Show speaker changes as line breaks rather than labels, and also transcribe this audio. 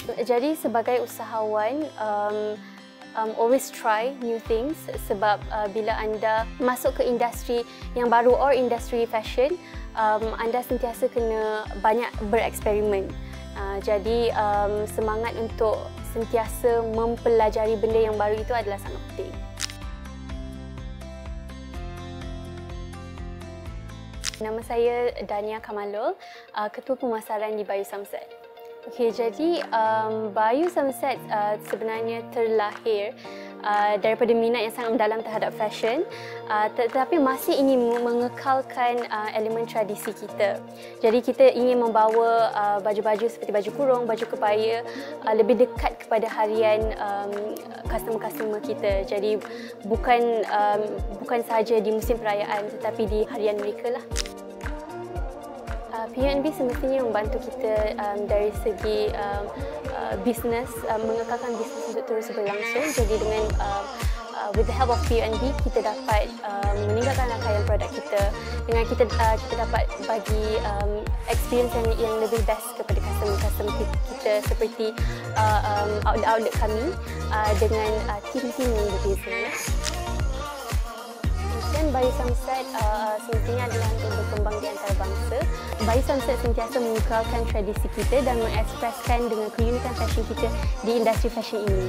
Jadi sebagai usahawan, always try new things sebab bila anda masuk ke industri yang baru or industri fashion, anda sentiasa kena banyak bereksperimen. Jadi semangat untuk sentiasa mempelajari benda yang baru itu adalah sangat penting. Nama saya Dania Kamalul, Ketua Pemasaran di Bayu Samsat. Okey, jadi Bayu Samsat sebenarnya terlahir daripada minat yang sangat mendalam terhadap fashion, tetapi masih ingin mengekalkan elemen tradisi kita. Jadi kita ingin membawa baju-baju seperti baju kurung, baju kebaya lebih dekat kepada harian customer-customer kita. Jadi bukan sahaja di musim perayaan tetapi di harian mereka lah. PUNB semestinya membantu kita dari segi bisnes, mengekalkan bisnes untuk terus berlangsung. Jadi dengan with the help of PUNB, kita dapat meningkatkan rangkaian produk kita. Dengan kita dapat bagi experience yang lebih best kepada customer kita seperti outlet kami dengan tim-tim yang berbeza. Dan Bayu Samsat semestinya adalah untuk berkembang di antarabangsa. Bayu Samsat sentiasa mengekalkan tradisi kita dan mengekspreskan dengan keunikan fashion kita di industri fashion ini.